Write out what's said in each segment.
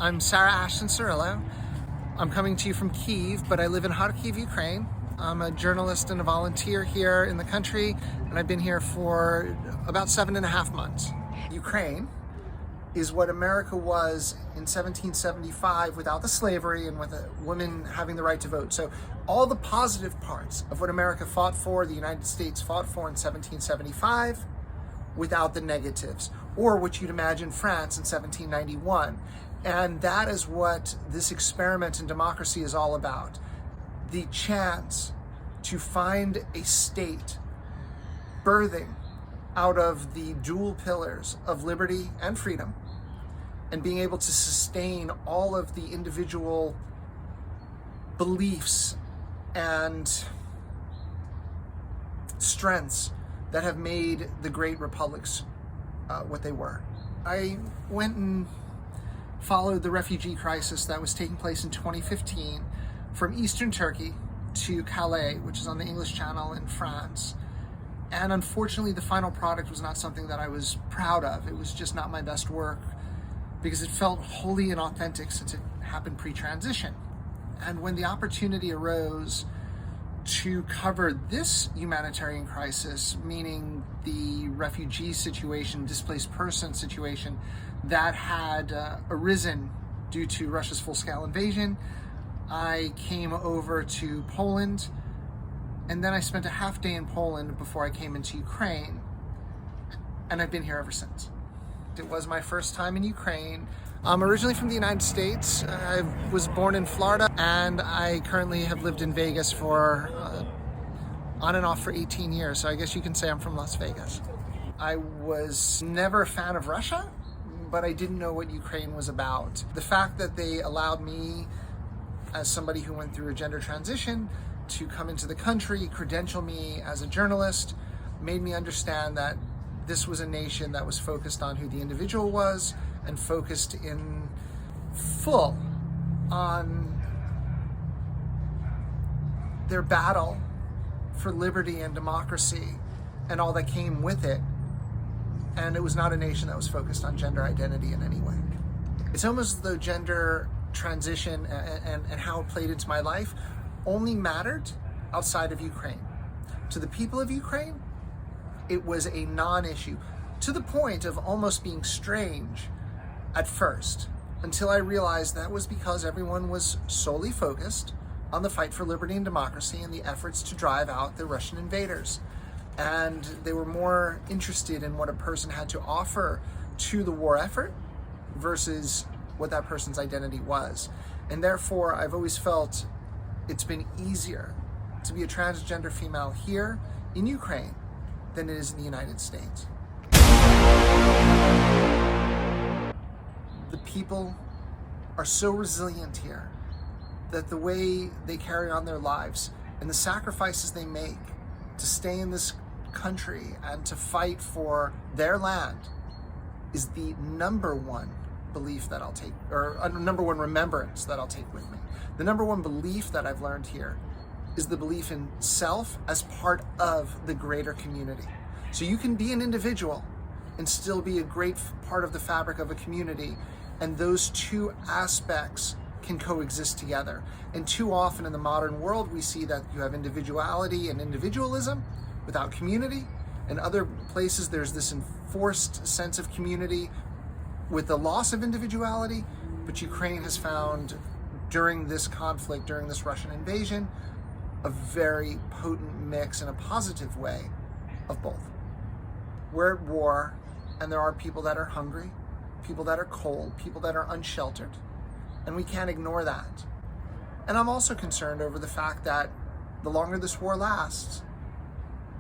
I'm Sarah Ashton-Cirillo. I'm coming to you from Kyiv, but I live in Kharkiv, Ukraine. I'm a journalist and a volunteer here in the country, and I've been here for about 7.5 months. Ukraine is what America was in 1775 without the slavery and with a woman having the right to vote. So all the positive parts of what America fought for, the United States fought for in 1775, without the negatives, or what you'd imagine France in 1791. And that is what this experiment in democracy is all about. The chance to find a state birthing out of the dual pillars of liberty and freedom, and being able to sustain all of the individual beliefs and strengths that have made the great republics what they were. I went and followed the refugee crisis that was taking place in 2015 from eastern Turkey to Calais, which is on the English Channel in France. And unfortunately, the final product was not something that I was proud of. It was just not my best work because it felt wholly inauthentic since it happened pre-transition. And when the opportunity arose to cover this humanitarian crisis, meaning the refugee situation, displaced person situation that had arisen due to Russia's full-scale invasion, I came over to Poland, and then I spent a half day in Poland before I came into Ukraine, and I've been here ever since. It was my first time in Ukraine. I'm originally from the United States. I was born in Florida, and I currently have lived in Vegas for on and off for 18 years, so I guess you can say I'm from Las Vegas. I was never a fan of Russia, but I didn't know what Ukraine was about. The fact that they allowed me, as somebody who went through a gender transition, to come into the country, credential me as a journalist, made me understand that this was a nation that was focused on who the individual was and focused in full on their battle for liberty and democracy and all that came with it. And it was not a nation that was focused on gender identity in any way. It's almost as though gender transition and how it played into my life only mattered outside of Ukraine. To the people of Ukraine, it was a non-issue, to the point of almost being strange at first, until I realized that was because everyone was solely focused on the fight for liberty and democracy and the efforts to drive out the Russian invaders. And they were more interested in what a person had to offer to the war effort versus what that person's identity was. And therefore, I've always felt it's been easier to be a transgender female here in Ukraine than it is in the United States. The people are so resilient here that the way they carry on their lives and the sacrifices they make to stay in this country and to fight for their land is the number one belief that I'll take, or number one remembrance that I'll take with me. The number one belief that I've learned here is the belief in self as part of the greater community. So you can be an individual and still be a great part of the fabric of a community, and those two aspects can coexist together. And too often in the modern world, we see that you have individuality and individualism without community. In other places, there's this enforced sense of community with the loss of individuality. But Ukraine has found, during this conflict, during this Russian invasion, a very potent mix in a positive way of both. We're at war, and there are people that are hungry, people that are cold, people that are unsheltered, and we can't ignore that. And I'm also concerned over the fact that the longer this war lasts,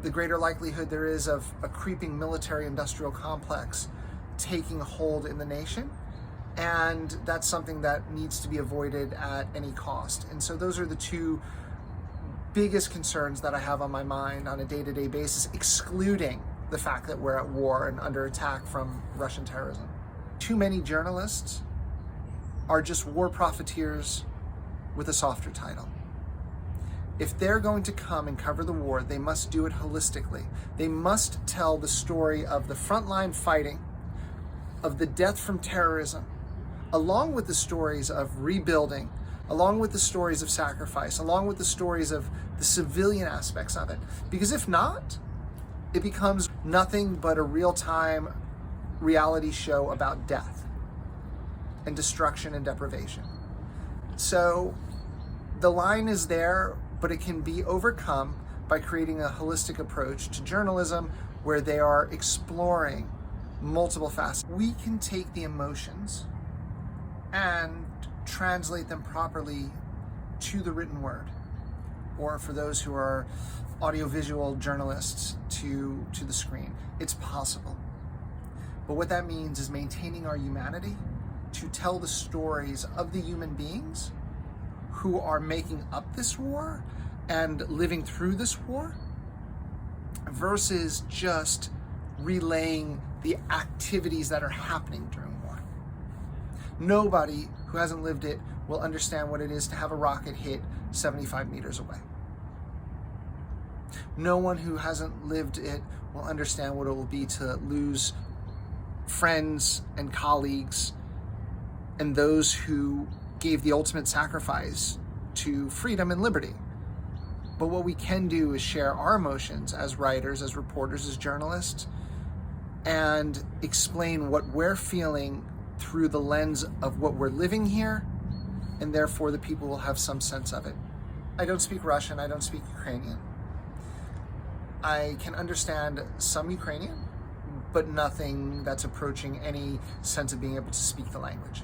the greater likelihood there is of a creeping military-industrial complex taking hold in the nation. And that's something that needs to be avoided at any cost. And so those are the two biggest concerns that I have on my mind on a day-to-day basis, excluding the fact that we're at war and under attack from Russian terrorism. Too many journalists are just war profiteers with a softer title. If they're going to come and cover the war, they must do it holistically. They must tell the story of the frontline fighting, of the death from terrorism, along with the stories of rebuilding, along with the stories of sacrifice, along with the stories of the civilian aspects of it. Because if not, it becomes nothing but a real-time reality show about death and destruction and deprivation. So the line is there, but it can be overcome by creating a holistic approach to journalism where they are exploring multiple facets. We can take the emotions and translate them properly to the written word, or for those who are audiovisual journalists, to the screen. It's possible. But what that means is maintaining our humanity to tell the stories of the human beings who are making up this war and living through this war, versus just relaying the activities that are happening during war. Nobody who hasn't lived it will understand what it is to have a rocket hit 75 meters away. No one who hasn't lived it will understand what it will be to lose friends and colleagues and those who gave the ultimate sacrifice to freedom and liberty. But what we can do is share our emotions as writers, as reporters, as journalists, and explain what we're feeling through the lens of what we're living here, and therefore the people will have some sense of it. I don't speak Russian, I don't speak Ukrainian. I can understand some Ukrainian, but nothing that's approaching any sense of being able to speak the language.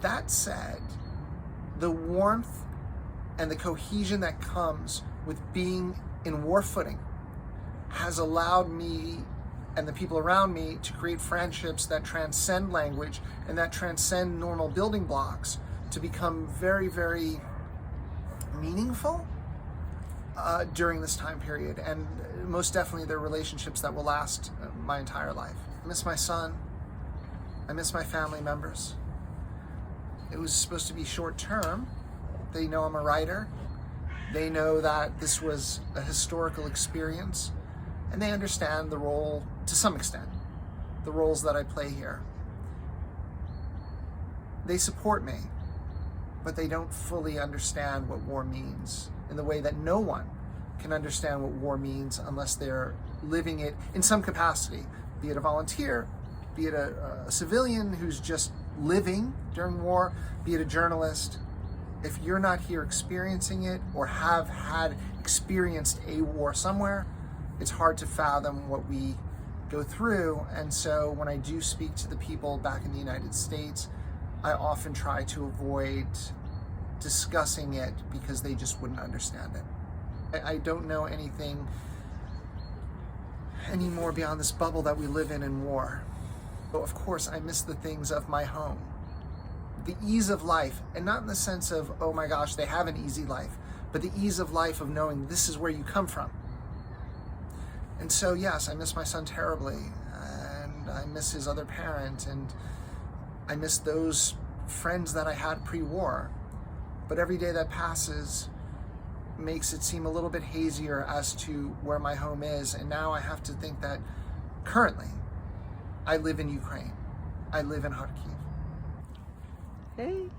That said, the warmth and the cohesion that comes with being in war footing has allowed me and the people around me to create friendships that transcend language and that transcend normal building blocks to become very, very meaningful during this time period. And most definitely they're relationships that will last my entire life. I miss my son. I miss my family members. It was supposed to be short term. They know I'm a writer. They know that this was a historical experience, and they understand the role, to some extent, the roles that I play here. They support me, but they don't fully understand what war means in the way that no one can understand what war means unless they're living it in some capacity, be it a volunteer, be it a civilian who's just living during war, be it a journalist. If you're not here experiencing it or have had experienced a war somewhere, it's hard to fathom what we go through. And so when I do speak to the people back in the United States, I often try to avoid discussing it because they just wouldn't understand it. I don't know anything anymore beyond this bubble that we live in war. But of course, I miss the things of my home. The ease of life, and not in the sense of, oh my gosh, they have an easy life, but the ease of life of knowing this is where you come from. And so, yes, I miss my son terribly, and I miss his other parent, and I miss those friends that I had pre-war. But every day that passes makes it seem a little bit hazier as to where my home is. And now I have to think that currently I live in Ukraine. I live in Kharkiv. Hey.